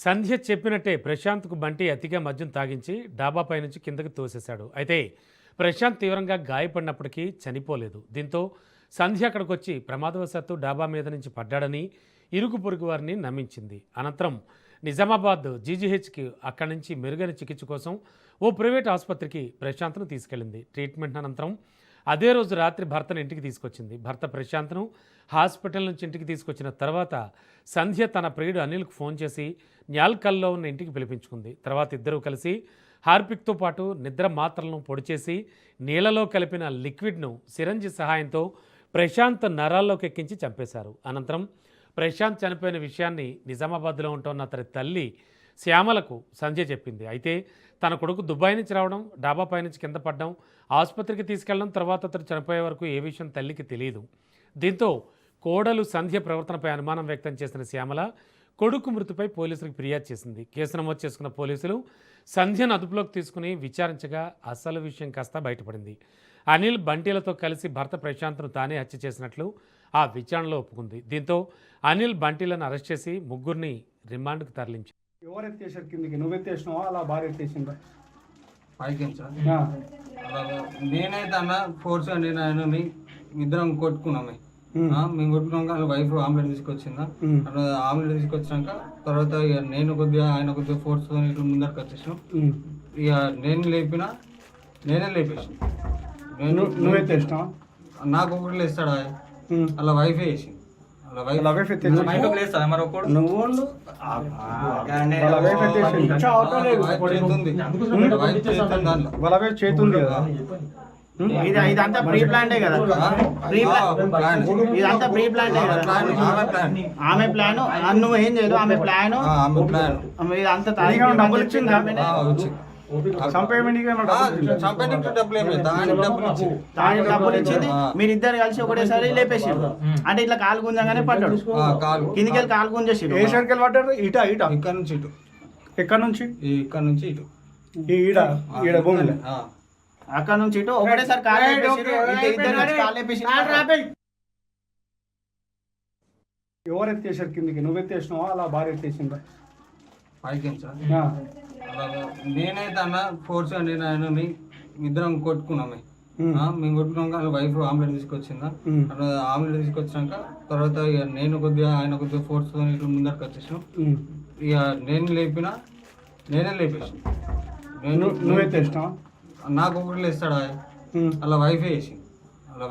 సంధ్య చెప్పినట్టే ప్రశాంత్కు బంటి అతిగా మద్యం తాగించి డాబాపై నుంచి కిందకి తోసేశాడు. అయితే ప్రశాంత్ తీవ్రంగా గాయపడినప్పటికీ చనిపోలేదు. దీంతో సంధ్య అక్కడికి వచ్చి ప్రమాదవశాత్తు డాబా మీద నుంచి పడ్డాడని ఇరుగు పొరుగు వారిని నమ్మించింది. అనంతరం నిజామాబాద్ జీజీహెచ్కి అక్కడి నుంచి మెరుగైన చికిత్స కోసం ఓ ప్రైవేట్ ఆసుపత్రికి ప్రశాంత్ను తీసుకెళ్లింది. ట్రీట్మెంట్ అనంతరం అదే రోజు రాత్రి భర్తను ఇంటికి తీసుకొచ్చింది. భర్త ప్రశాంత్ను హాస్పిటల్ నుంచి ఇంటికి తీసుకొచ్చిన తర్వాత సంధ్య తన ప్రియుడు అనిల్కు ఫోన్ చేసి న్యాల్కల్లో ఉన్న ఇంటికి పిలిపించుకుంది. తర్వాత ఇద్దరూ కలిసి హార్పిక్తో పాటు నిద్ర మాత్రలను పొడి చేసి నీళ్లలో కలిపిన లిక్విడ్ను సిరంజి సహాయంతో ప్రశాంత్ నరాల్లోకి ఎక్కించి చంపేశారు. అనంతరం ప్రశాంత్ చనిపోయిన విషయాన్ని నిజామాబాద్లో ఉంటున్న అతని తల్లి శ్యామలకు సంధ్య చెప్పింది. అయితే తన కొడుకు దుబాయ్ నుంచి రావడం, డాబాపై నుంచి కింద పడడం, ఆసుపత్రికి తీసుకెళ్లడం, తర్వాత అతను చనిపోయే వరకు ఏ విషయం తల్లికి తెలియదు. దీంతో కోడలు సంధ్య ప్రవర్తనపై అనుమానం వ్యక్తం చేసిన శ్యామల కొడుకు మృతిపై పోలీసులకు ఫిర్యాదు చేసింది. కేసు నమోదు చేసుకున్న పోలీసులు సంధ్యను అదుపులోకి తీసుకుని విచారించగా అసలు విషయం కాస్త బయటపడింది. అనిల్ బంటీలతో కలిసి భర్త ప్రశాంత్ను తానే హత్య చేసినట్లు ఆ విచారణలో ఒప్పుకుంది. దీంతో అనిల్ బంటీలను అరెస్ట్ చేసి ముగ్గురిని రిమాండ్కు తరలించారు. ఎవరు ఎత్తేసారు కిందికి? నువ్వు ఎత్తేసినావా అలా భార్య ఎత్తేసిందా? పైకి నేనైతే అన్న ఫోర్స్ నేను ఆయనని ఇద్దరం కొట్టుకున్నామే. మేము కొట్టుకున్నాక వాళ్ళ వైఫ్ ఆమ్లెట్ తీసుకొచ్చిందా, ఆమ్లెట్ తీసుకొచ్చినాక తర్వాత ఇక నేను కొద్దిగా ఆయన కొద్దిగా ఫోర్స్ ఇట్లా ముందరికి వచ్చేసాను. ఇక నేనే లేపేసాను. నువ్వు ఎత్తేసినావా? నాకు ఒకటి లేస్తాడా అలా వైఫే వేసి చేతుంది కదా. ఇదంతా ప్రీ ప్లాన్డే కదా, ఇదంతా ప్రీ ప్లాన్డే కదా. ఆమె ప్లాన్ నువ్వు ఏం చేయదు, ఆమె ప్లాన్ ఇదంతా డబ్బులు ఇచ్చింది. డబ్బులు ఇచ్చింది, మీరిద్దరు కలిసి ఒకటేసారి లేపేసి అంటే ఇట్లా కాలు గుంజంగానే పడ్డాడు. కిందికి వెళ్ళి కాలు గుంజేసి ఏ సైడ్కి వెళ్ళి పడ్డాడు? ఇట ఇక్కడ నుంచి ఇటు, ఎక్కడ నుంచి? ఇక్కడ నుంచి ఇటు, ఈడ భూమి అక్కడ నుంచి ఇటు ఒకటేసారి కాలు లేపేసి. ఎవరు ఎత్తేసారు కిందికి? నువ్వు ఎత్తేసినావా అలా భార్య ఎత్తేసిందా? పైకి నేనైతే అన్న ఫోర్స్ నేను ఆయనని ఇద్దరం కొట్టుకున్నామే. మేము కొట్టుకున్నాక వాళ్ళ వైఫ్ ఆమ్లెట్ తీసుకొచ్చిందా, ఆమ్లెట్ తీసుకొచ్చినాక తర్వాత ఇక నేను కొద్దిగా ఆయన కొద్దిగా ఫోర్స్ ఇట్లా ముందరికి వచ్చేసాను. ఇక నేనే లేపేసాను. నువ్వు ఎత్తేసినావా? నాకు ఒకటి లేస్తాడా అలా వైఫే వేసి నువ్వు